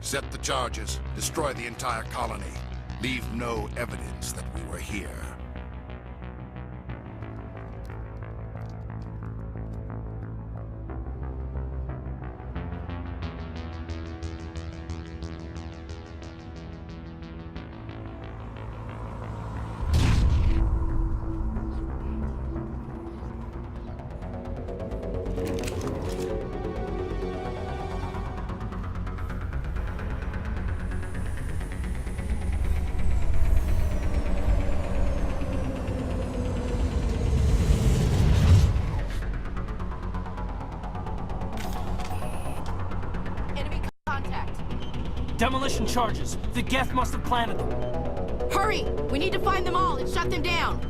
Set the charges. Destroy the entire colony. Leave no evidence that we were here. Demolition charges. The Geth must have planted them. Hurry! We need to find them all and shut them down!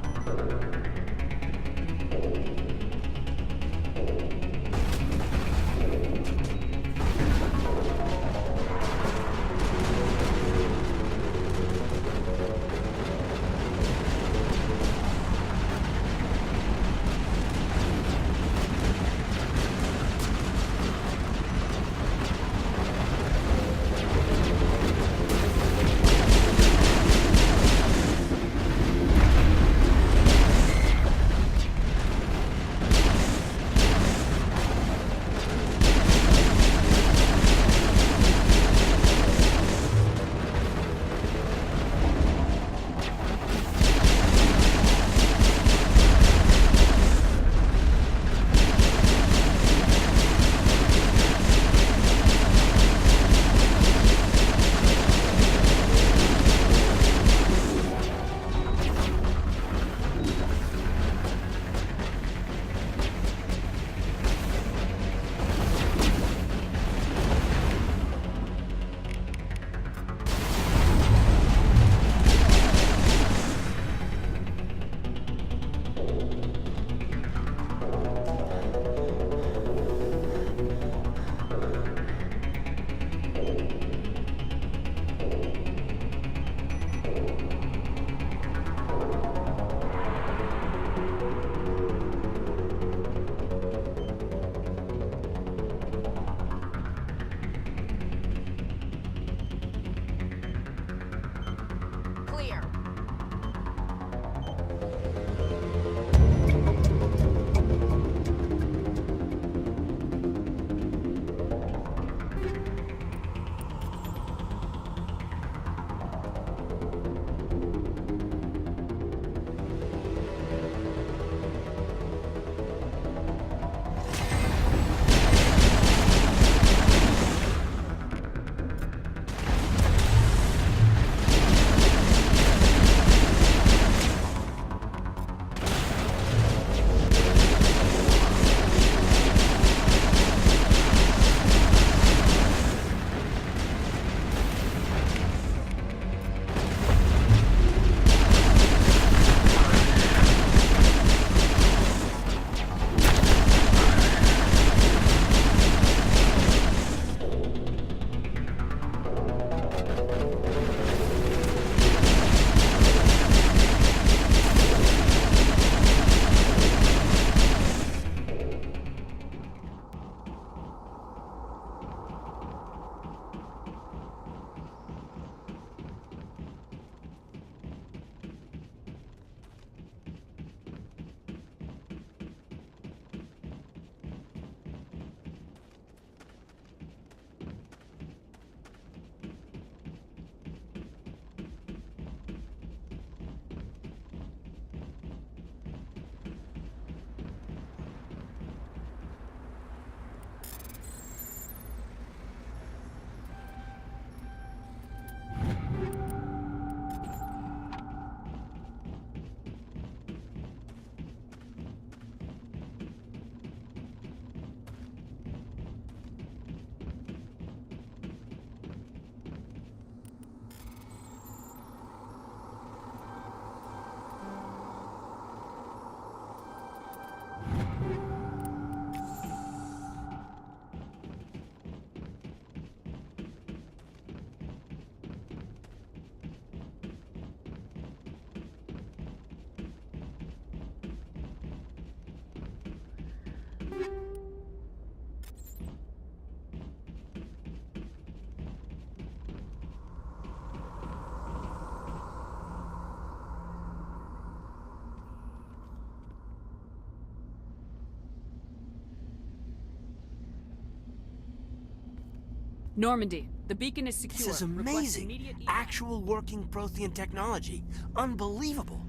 Normandy, the beacon is secure. This is Request amazing. immediate evac. Actual working Prothean technology. Unbelievable.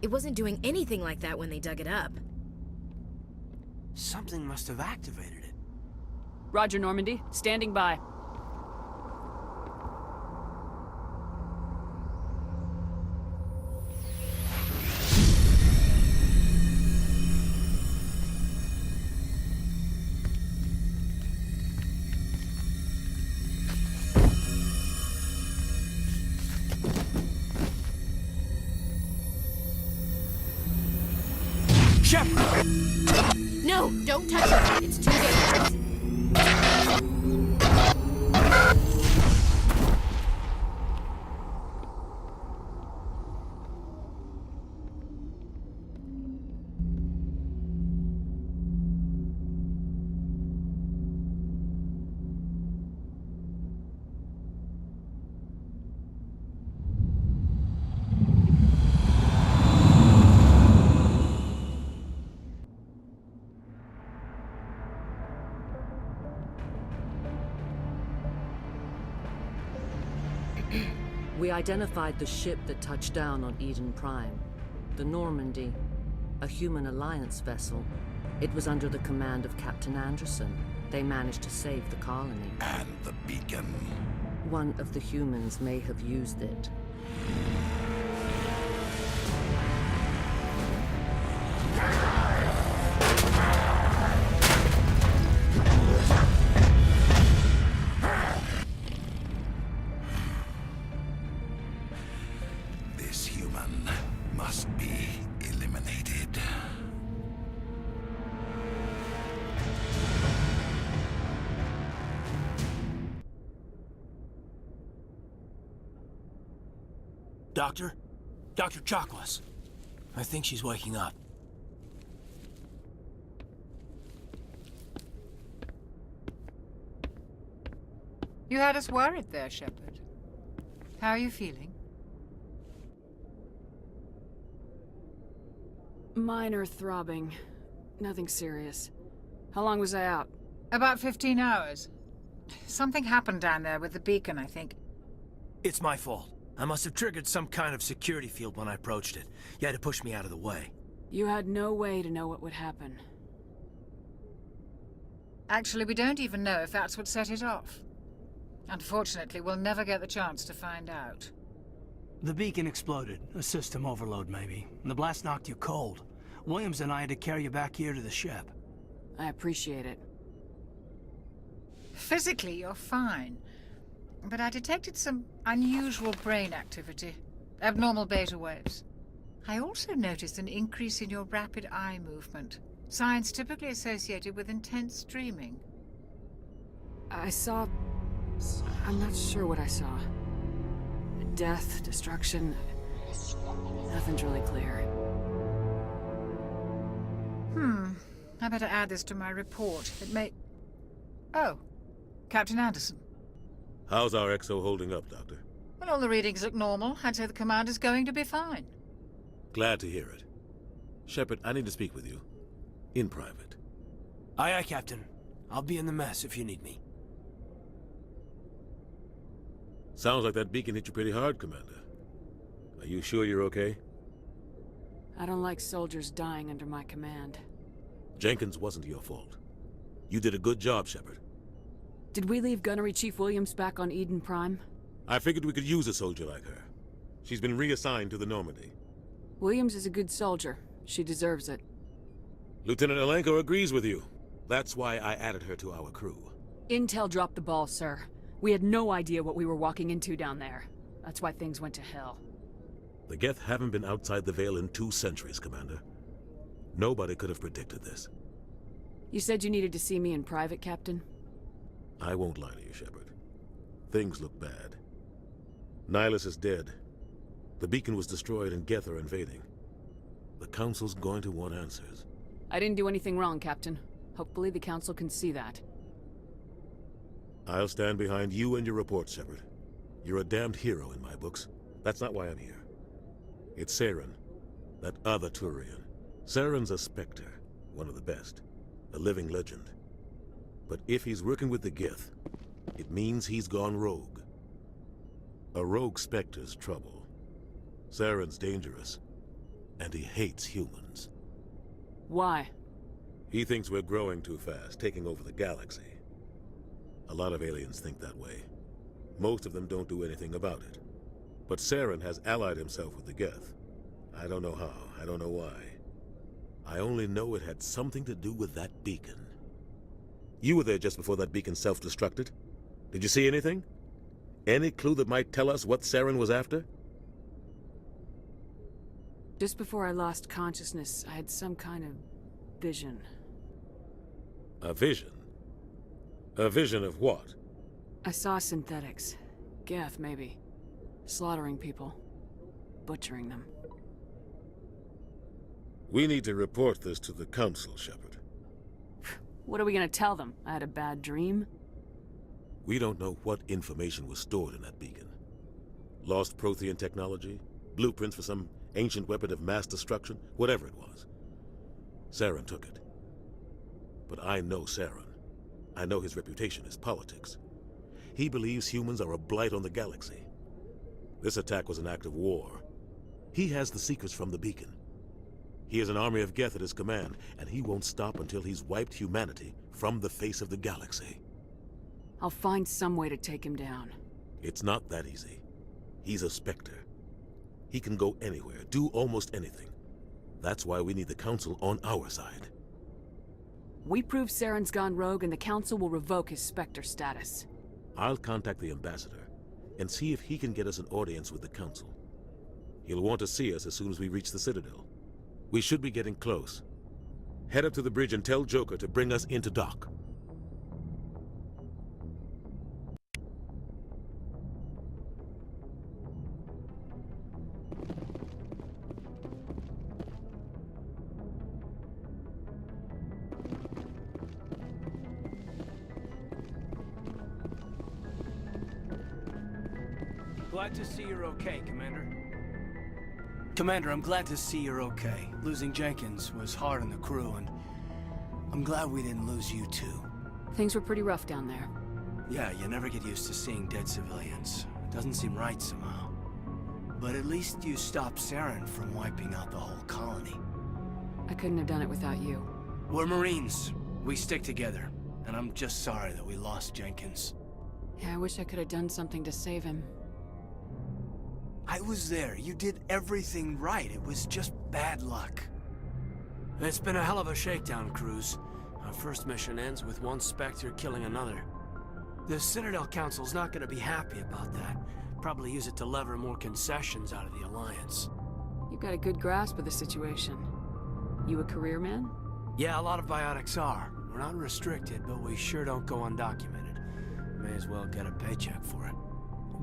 It wasn't doing anything like that when they dug it up. Something must have activated it. Roger, Normandy. Standing by. No, don't touch it. It's too dangerous. We identified the ship that touched down on Eden Prime. The Normandy, a human alliance vessel. It was under the command of Captain Anderson. They managed to save the colony. And the beacon. One of the humans may have used it. This human must be eliminated. Doctor? Dr. Chakwas. I think she's waking up. You had us worried there, Shepard. How are you feeling? Minor throbbing. Nothing serious. How long was I out? About 15 hours. Something happened down there with the beacon, I think. It's my fault. I must have triggered some kind of security field when I approached it. You had to push me out of the way. You had no way to know what would happen. Actually, we don't even know if that's what set it off. Unfortunately, we'll never get the chance to find out. The beacon exploded. A system overload, maybe. And the blast knocked you cold. Williams and I had to carry you back here to the ship. I appreciate it. Physically, you're fine. But I detected some unusual brain activity. Abnormal beta waves. I also noticed an increase in your rapid eye movement. Signs typically associated with intense dreaming. I saw... I'm not sure what I saw. Death, destruction... Nothing's really clear. I better add this to my report. It may... Oh. Captain Anderson. How's our XO holding up, Doctor? Well, all the readings look normal. I'd say the commander's going to be fine. Glad to hear it. Shepard, I need to speak with you. In private. Aye, aye, Captain. I'll be in the mess if you need me. Sounds like that beacon hit you pretty hard, Commander. Are you sure you're okay? I don't like soldiers dying under my command. Jenkins wasn't your fault. You did a good job, Shepard. Did we leave Gunnery Chief Williams back on Eden Prime? I figured we could use a soldier like her. She's been reassigned to the Normandy. Williams is a good soldier. She deserves it. Lieutenant Elcor agrees with you. That's why I added her to our crew. Intel dropped the ball, sir. We had no idea what we were walking into down there. That's why things went to hell. The Geth haven't been outside the Veil in 2 centuries, Commander. Nobody could have predicted this. You said you needed to see me in private, Captain? I won't lie to you, Shepard. Things look bad. Nihilus is dead. The beacon was destroyed and Geth are invading. The Council's going to want answers. I didn't do anything wrong, Captain. Hopefully the Council can see that. I'll stand behind you and your report, Shepard. You're a damned hero in my books. That's not why I'm here. It's Saren, that other Turian. Saren's a Spectre, one of the best. A living legend. But if he's working with the Geth, It means he's gone rogue. A rogue Spectre's trouble. Saren's dangerous, and he hates humans. Why? He thinks we're growing too fast, taking over the galaxy. A lot of aliens think that way. Most of them don't do anything about it. But Saren has allied himself with the Geth. I don't know how, I don't know why. I only know it had something to do with that beacon. You were there just before that beacon self-destructed. Did you see anything? Any clue that might tell us what Saren was after? Just before I lost consciousness, I had some kind of vision. A vision? A vision of what? I saw synthetics. Geth, maybe. Slaughtering people. Butchering them. We need to report this to the Council, Shepard. What are we gonna tell them? I had a bad dream? We don't know what information was stored in that beacon. Lost Prothean technology? Blueprints for some ancient weapon of mass destruction? Whatever it was. Saren took it. But I know Saren. I know his reputation is politics. He believes humans are a blight on the galaxy. This attack was an act of war. He has the secrets from the beacon. He has an army of Geth at his command, and he won't stop until he's wiped humanity from the face of the galaxy. I'll find some way to take him down. It's not that easy. He's a Spectre. He can go anywhere, do almost anything. That's why we need the Council on our side. We prove Saren's gone rogue and the Council will revoke his Spectre status. I'll contact the Ambassador and see if he can get us an audience with the Council. He'll want to see us as soon as we reach the Citadel. We should be getting close. Head up to the bridge and tell Joker to bring us into dock. Glad to see you're okay, Commander. Commander, I'm glad to see you're okay. Losing Jenkins was hard on the crew, and I'm glad we didn't lose you too. Things were pretty rough down there. Yeah, you never get used to seeing dead civilians. It doesn't seem right somehow. But at least you stopped Saren from wiping out the whole colony. I couldn't have done it without you. We're Marines. We stick together. And I'm just sorry that we lost Jenkins. Yeah, I wish I could have done something to save him. I was there. You did everything right. It was just bad luck. It's been a hell of a shakedown, Cruz. Our first mission ends with one Spectre killing another. The Citadel Council's not gonna be happy about that. Probably use it to lever more concessions out of the Alliance. You've got a good grasp of the situation. You a career man? Yeah, a lot of biotics are. We're not restricted, but we sure don't go undocumented. May as well get a paycheck for it.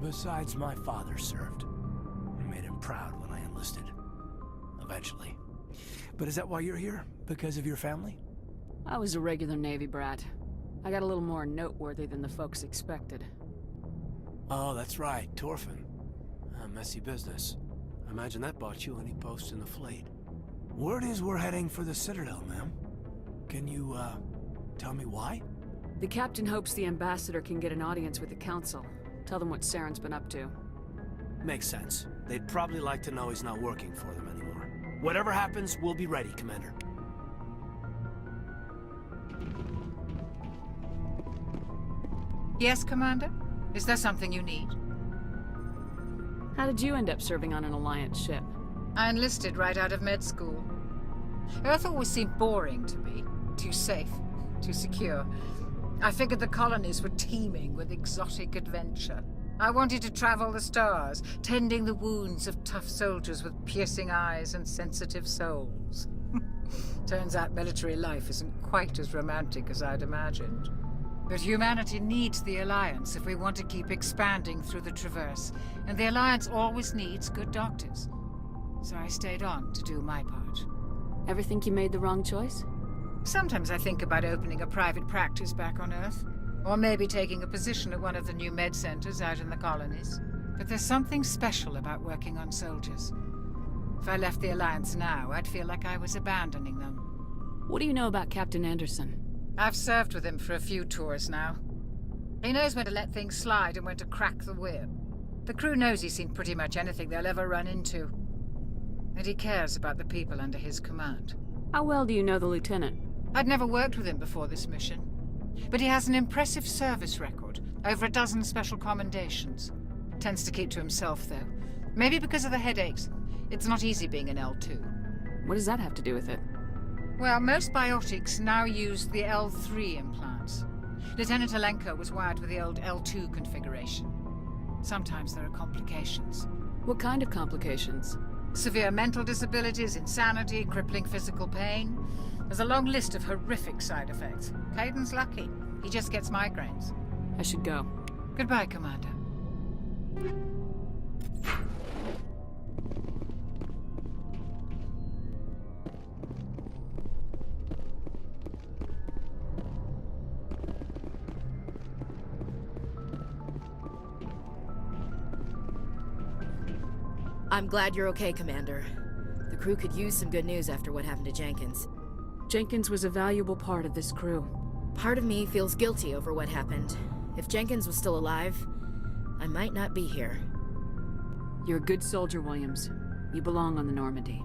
Besides, my father served. I made him proud when I enlisted. Eventually. But is that why you're here? Because of your family? I was a regular Navy brat. I got a little more noteworthy than the folks expected. Oh, that's right, Torfin. A messy business. I imagine that bought you any post in the fleet. Word is we're heading for the Citadel, ma'am. Can you, tell me why? The captain hopes the ambassador can get an audience with the council. Tell them what Saren's been up to. Makes sense. They'd probably like to know he's not working for them anymore. Whatever happens, we'll be ready, Commander. Yes, Commander? Is there something you need? How did you end up serving on an Alliance ship? I enlisted right out of med school. Earth always seemed boring to me. Too safe, too secure. I figured the colonies were teeming with exotic adventure. I wanted to travel the stars, tending the wounds of tough soldiers with piercing eyes and sensitive souls. Turns out military life isn't quite as romantic as I'd imagined. But humanity needs the Alliance if we want to keep expanding through the Traverse, and the Alliance always needs good doctors. So I stayed on to do my part. Ever think you made the wrong choice? Sometimes I think about opening a private practice back on Earth, or maybe taking a position at one of the new med centers out in the colonies. But there's something special about working on soldiers. If I left the Alliance now, I'd feel like I was abandoning them. What do you know about Captain Anderson? I've served with him for a few tours now. He knows when to let things slide and when to crack the whip. The crew knows he's seen pretty much anything they'll ever run into. And he cares about the people under his command. How well do you know the lieutenant? I'd never worked with him before this mission. But he has an impressive service record, over a dozen special commendations. Tends to keep to himself, though. Maybe because of the headaches. It's not easy being an L2. What does that have to do with it? Well, most biotics now use the L3 implants. Lieutenant Elcor was wired with the old L2 configuration. Sometimes there are complications. What kind of complications? Severe mental disabilities, insanity, crippling physical pain. There's a long list of horrific side effects. Caden's lucky. He just gets migraines. I should go. Goodbye, Commander. I'm glad you're okay, Commander. The crew could use some good news after what happened to Jenkins. Jenkins was a valuable part of this crew. Part of me feels guilty over what happened. If Jenkins was still alive, I might not be here. You're a good soldier, Williams. You belong on the Normandy.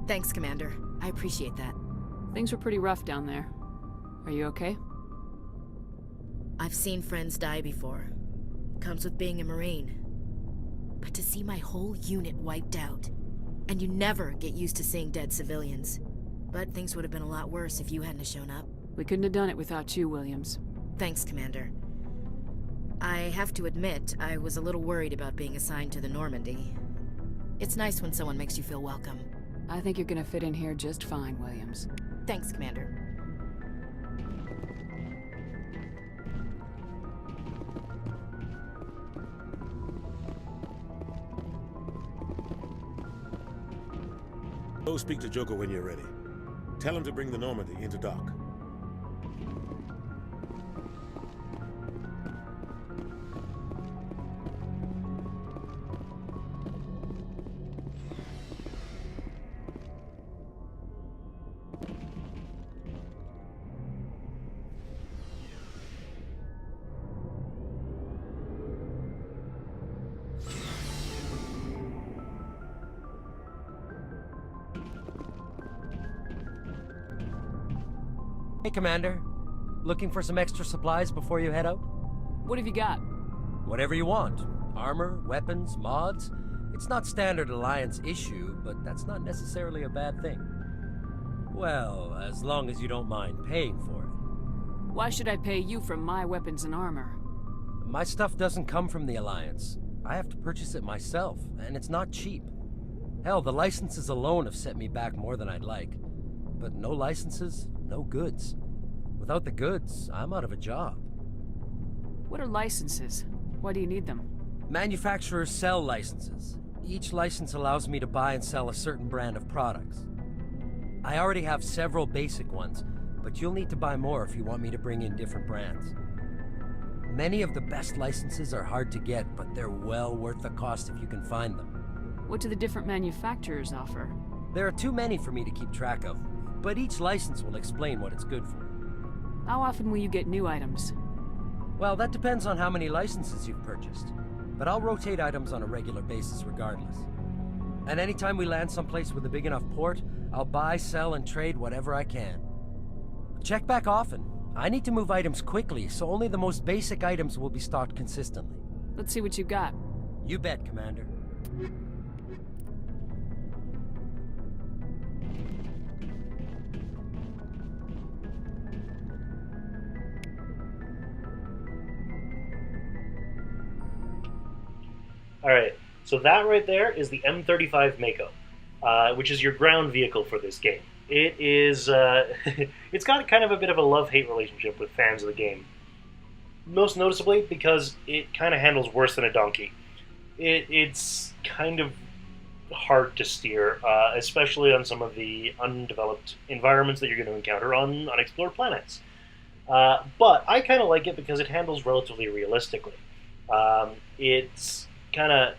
Thanks, Commander. I appreciate that. Things were pretty rough down there. Are you okay? I've seen friends die before. Comes with being a Marine. But to see my whole unit wiped out, and you never get used to seeing dead civilians. But things would have been a lot worse if you hadn't shown up. We couldn't have done it without you, Williams. Thanks, Commander. I have to admit, I was a little worried about being assigned to the Normandy. It's nice when someone makes you feel welcome. I think you're gonna fit in here just fine, Williams. Thanks, Commander. Go speak to Joker when you're ready. Tell him to bring the Normandy into dock. Hey, Commander. Looking for some extra supplies before you head out? What have you got? Whatever you want. Armor, weapons, mods. It's not standard Alliance issue, but that's not necessarily a bad thing. Well, as long as you don't mind paying for it. Why should I pay you for my weapons and armor? My stuff doesn't come from the Alliance. I have to purchase it myself, and it's not cheap. Hell, the licenses alone have set me back more than I'd like. But no licenses, no goods. Without the goods, I'm out of a job. What are licenses? Why do you need them? Manufacturers sell licenses. Each license allows me to buy and sell a certain brand of products. I already have several basic ones, but you'll need to buy more if you want me to bring in different brands. Many of the best licenses are hard to get, but they're well worth the cost if you can find them. What do the different manufacturers offer? There are too many for me to keep track of, but each license will explain what it's good for. How often will you get new items? Well, that depends on how many licenses you've purchased, but I'll rotate items on a regular basis regardless. And anytime we land someplace with a big enough port, I'll buy, sell, and trade whatever I can. Check back often. I need to move items quickly, so only the most basic items will be stocked consistently. Let's see what you got. You bet, Commander. Alright, so that right there is the M35 Mako, which is your ground vehicle for this game. It is, it's got kind of a bit of a love-hate relationship with fans of the game. Most noticeably because it kind of handles worse than a donkey. It's kind of hard to steer, especially on some of the undeveloped environments that you're going to encounter on unexplored planets. But I kind of like it because it handles relatively realistically.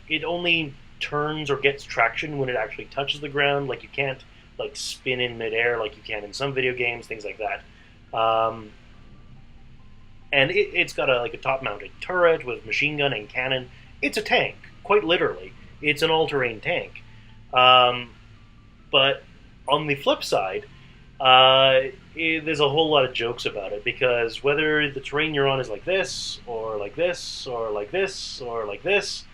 It only turns or gets traction when it actually touches the ground. Like, you can't like spin in midair like you can in some video games, things like that. And it's got like a top-mounted turret with machine gun and cannon. It's a tank, quite literally. It's an all-terrain tank. But on the flip side, there's a whole lot of jokes about it, because whether the terrain you're on is like this, or like this, or like this, or like this,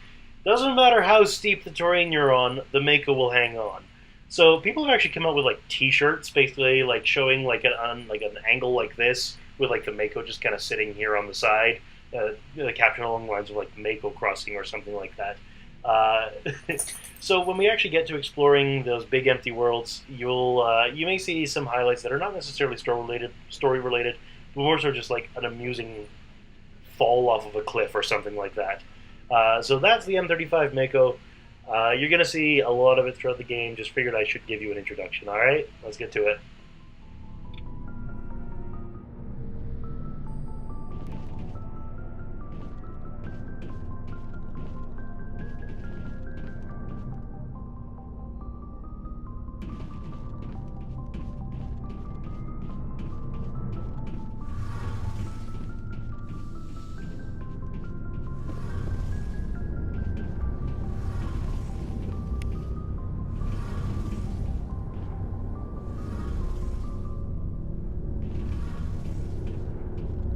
doesn't matter how steep the terrain you're on, the Mako will hang on. So people have actually come out with like T-shirts, basically like showing like an angle like this, with like the Mako just kind of sitting here on the side, the caption along the lines of like Mako crossing or something like that. So when we actually get to exploring those big empty worlds, you may see some highlights that are not necessarily story related, but more so just like an amusing fall off of a cliff or something like that. So that's the M35 Mako. You're going to see a lot of it throughout the game. Just figured I should give you an introduction. All right, let's get to it.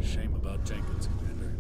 Shame about Jenkins, Commander.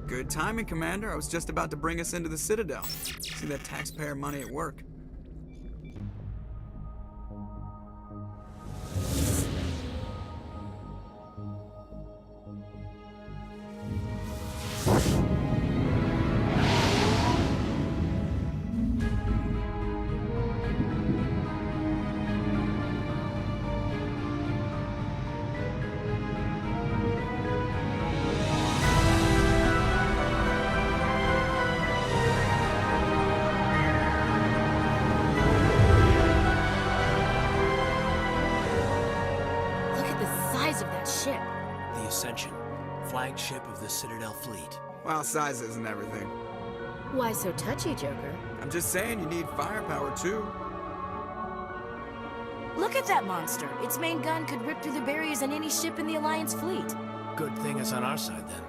Good timing, Commander. I was just about to bring us into the Citadel. See that taxpayer money at work. Flagship of the Citadel fleet. Well, size isn't everything. Why so touchy, Joker? I'm just saying you need firepower, too. Look at that monster! Its main gun could rip through the barriers in any ship in the Alliance fleet. Good thing it's on our side, then.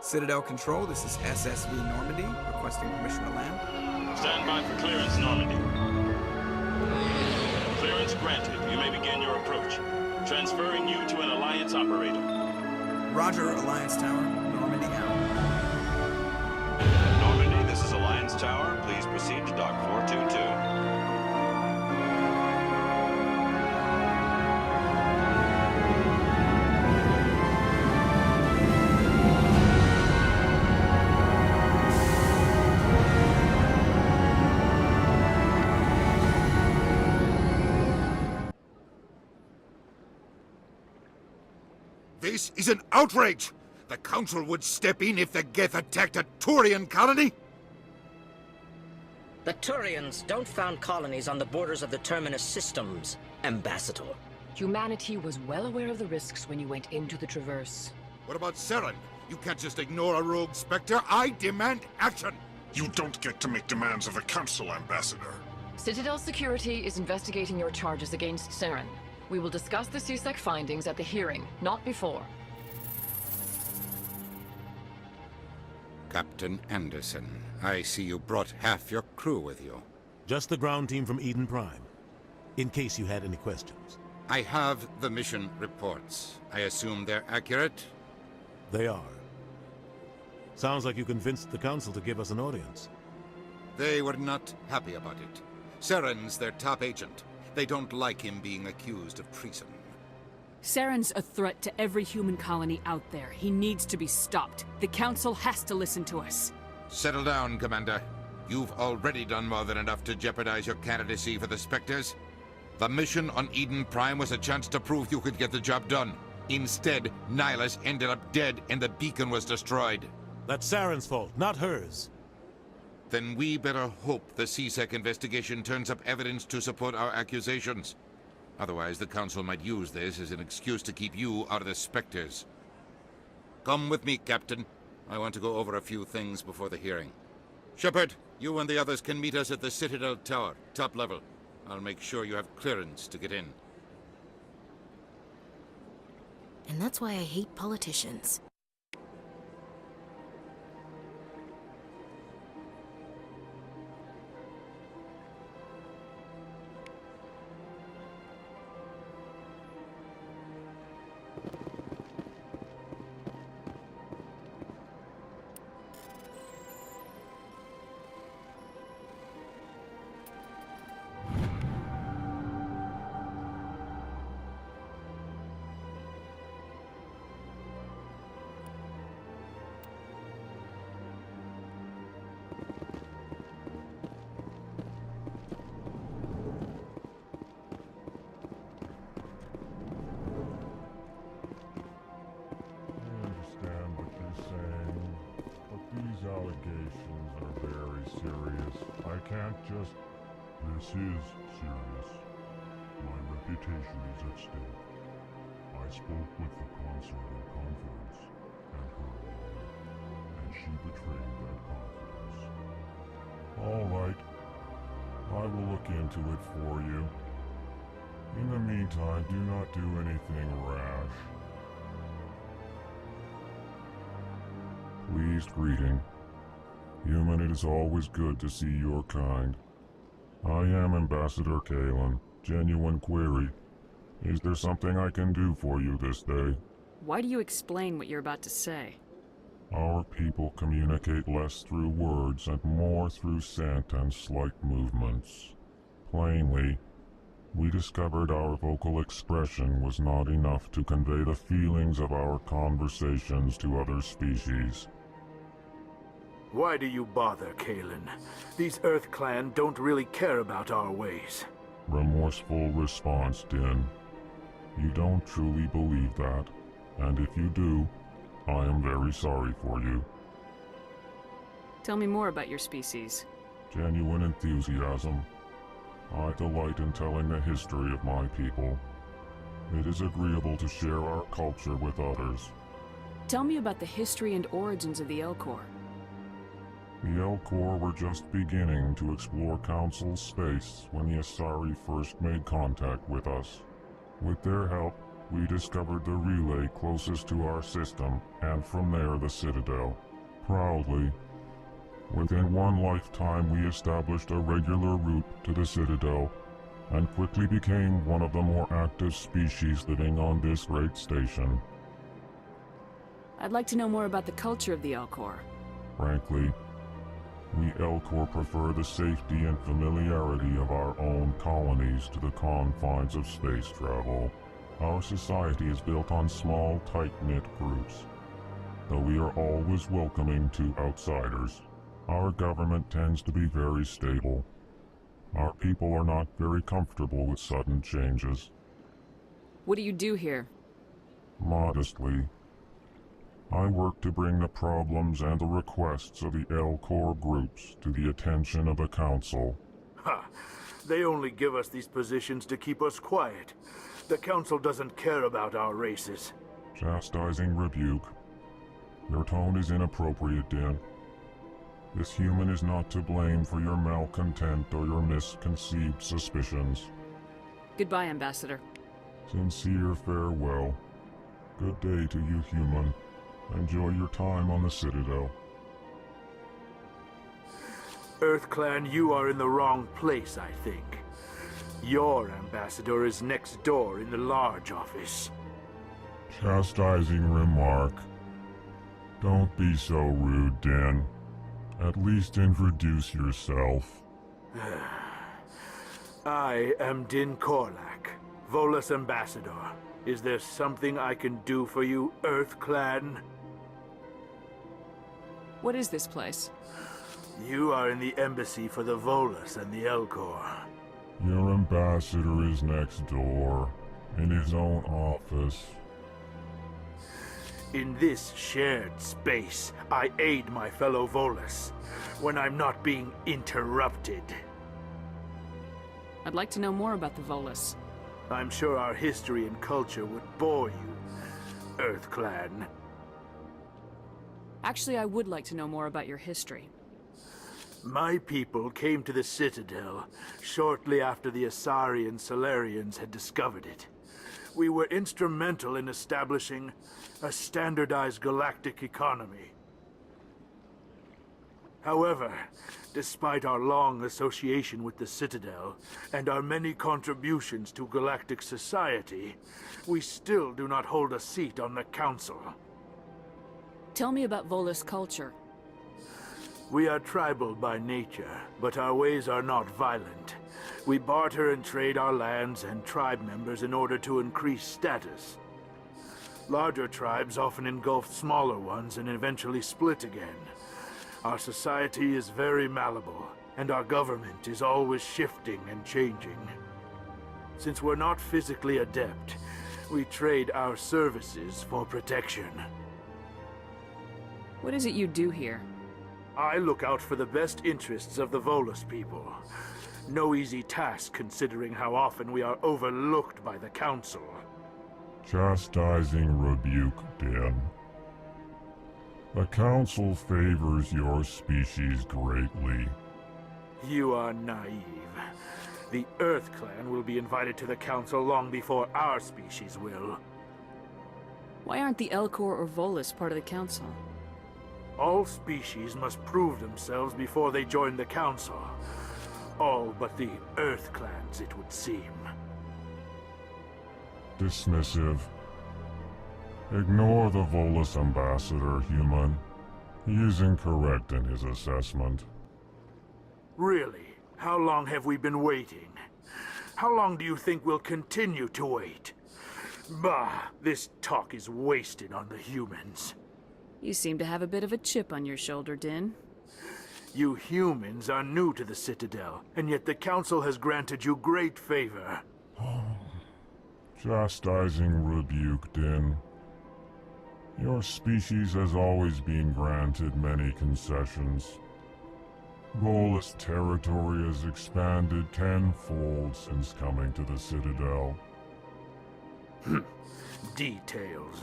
Citadel Control, this is SSV Normandy, requesting permission to land. Stand by for clearance, Normandy. Clearance granted. You may begin your approach. Transferring you to an Alliance operator. Roger, Alliance Tower. Normandy out. Normandy, this is Alliance Tower. Please proceed to Dock 422. This is an outrage! The Council would step in if the Geth attacked a Turian colony? The Turians don't found colonies on the borders of the Terminus systems, Ambassador. Humanity was well aware of the risks when you went into the Traverse. What about Saren? You can't just ignore a rogue Spectre. I demand action! You don't get to make demands of the Council, Ambassador. Citadel Security is investigating your charges against Saren. We will discuss the CSEC findings at the hearing, not before. Captain Anderson, I see you brought half your crew with you. Just the ground team from Eden Prime, in case you had any questions. I have the mission reports. I assume they're accurate? They are. Sounds like you convinced the Council to give us an audience. They were not happy about it. Saren's their top agent. They don't like him being accused of treason. Saren's a threat to every human colony out there. He needs to be stopped. The Council has to listen to us. Settle down, Commander. You've already done more than enough to jeopardize your candidacy for the Spectres. The mission on Eden Prime was a chance to prove you could get the job done. Instead, Nihilus ended up dead and the beacon was destroyed. That's Saren's fault, not hers. Then we better hope the CSEC investigation turns up evidence to support our accusations. Otherwise, the Council might use this as an excuse to keep you out of the Spectres. Come with me, Captain. I want to go over a few things before the hearing. Shepard, you and the others can meet us at the Citadel Tower, top level. I'll make sure you have clearance to get in. And that's why I hate politicians. Allegations are very serious. I can't just... This is serious. My reputation is at stake. I spoke with the consort in confidence, and her lawyer, and she betrayed that confidence. All right. I will look into it for you. In the meantime, do not do anything rash. Pleased greeting. Human, it is always good to see your kind. I am Ambassador Kalen. Genuine query. Is there something I can do for you this day? Why do you explain what you're about to say? Our people communicate less through words and more through scent and slight movements. Plainly, we discovered our vocal expression was not enough to convey the feelings of our conversations to other species. Why do you bother, Kalen? These Earth Clan don't really care about our ways. Remorseful response, Din. You don't truly believe that, and if you do, I am very sorry for you. Tell me more about your species. Genuine enthusiasm. I delight in telling the history of my people. It is agreeable to share our culture with others. Tell me about the history and origins of the Elcor. The Elcor were just beginning to explore Council space when the Asari first made contact with us. With their help, we discovered the relay closest to our system, and from there the Citadel. Proudly, within one lifetime we established a regular route to the Citadel, and quickly became one of the more active species living on this great station. I'd like to know more about the culture of the Elcor. Frankly, we Elcor prefer the safety and familiarity of our own colonies to the confines of space travel. Our society is built on small, tight-knit groups, though we are always welcoming to outsiders. Our government tends to be very stable. Our people are not very comfortable with sudden changes. What do you do here? Modestly, I work to bring the problems and the requests of the Elcor groups to the attention of the Council. Ha! They only give us these positions to keep us quiet. The Council doesn't care about our races. Chastising rebuke. Your tone is inappropriate, Din. This human is not to blame for your malcontent or your misconceived suspicions. Goodbye, Ambassador. Sincere farewell. Good day to you, human. Enjoy your time on the Citadel. Earth Clan, you are in the wrong place, I think. Your ambassador is next door in the large office. Chastising remark. Don't be so rude, Dan. At least introduce yourself. I am Din Korlak, Volus Ambassador. Is there something I can do for you, Earth Clan? What is this place? You are in the embassy for the Volus and the Elcor. Your ambassador is next door, in his own office. In this shared space, I aid my fellow Volus when I'm not being interrupted. I'd like to know more about the Volus. I'm sure our history and culture would bore you, Earth Clan. Actually, I would like to know more about your history. My people came to the Citadel shortly after the Asari and Solarians had discovered it. We were instrumental in establishing a standardized galactic economy. However, despite our long association with the Citadel and our many contributions to galactic society, we still do not hold a seat on the Council. Tell me about Volus culture. We are tribal by nature, but our ways are not violent. We barter and trade our lands and tribe members in order to increase status. Larger tribes often engulf smaller ones and eventually split again. Our society is very malleable, and our government is always shifting and changing. Since we're not physically adept, we trade our services for protection. What is it you do here? I look out for the best interests of the Volus people. No easy task considering how often we are overlooked by the Council. Chastising rebuke, Dan. The Council favors your species greatly. You are naive. The Earth Clan will be invited to the Council long before our species will. Why aren't the Elcor or Volus part of the Council? All species must prove themselves before they join the Council. All but the Earth Clans, it would seem. Dismissive. Ignore the Volus ambassador, human. He is incorrect in his assessment. Really? How long have we been waiting? How long do you think we'll continue to wait? Bah, this talk is wasted on the humans. You seem to have a bit of a chip on your shoulder, Din. You humans are new to the Citadel, and yet the Council has granted you great favor. Chastising rebuke, Din. Your species has always been granted many concessions. Volus territory has expanded tenfold since coming to the Citadel. Details.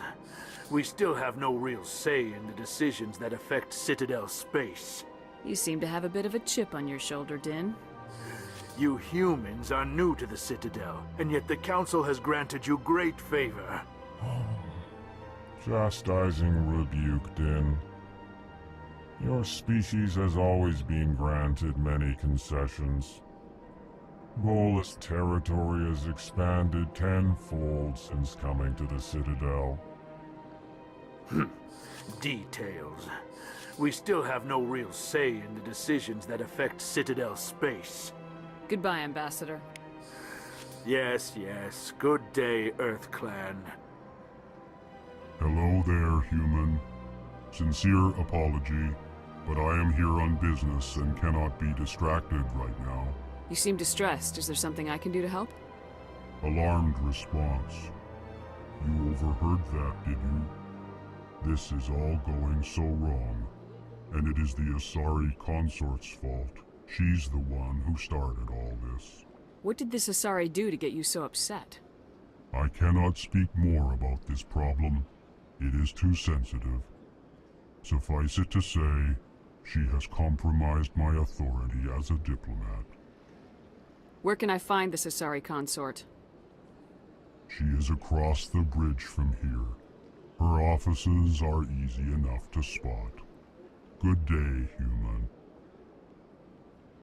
We still have no real say in the decisions that affect Citadel space. You seem to have a bit of a chip on your shoulder, Din. You humans are new to the Citadel, and yet the Council has granted you great favor. Chastising rebuke, Din. Your species has always been granted many concessions. Volus territory has expanded tenfold since coming to the Citadel. Details. We still have no real say in the decisions that affect Citadel space. Goodbye, Ambassador. Yes, yes. Good day, Earth Clan. Hello there, human. Sincere apology, but I am here on business and cannot be distracted right now. You seem distressed. Is there something I can do to help? Alarmed response. You overheard that, did you? This is all going so wrong, and it is the Asari consort's fault. She's the one who started all this. What did this Asari do to get you so upset? I cannot speak more about this problem. It is too sensitive. Suffice it to say, she has compromised my authority as a diplomat. Where can I find this Asari consort? She is across the bridge from here. Her offices are easy enough to spot. Good day, human.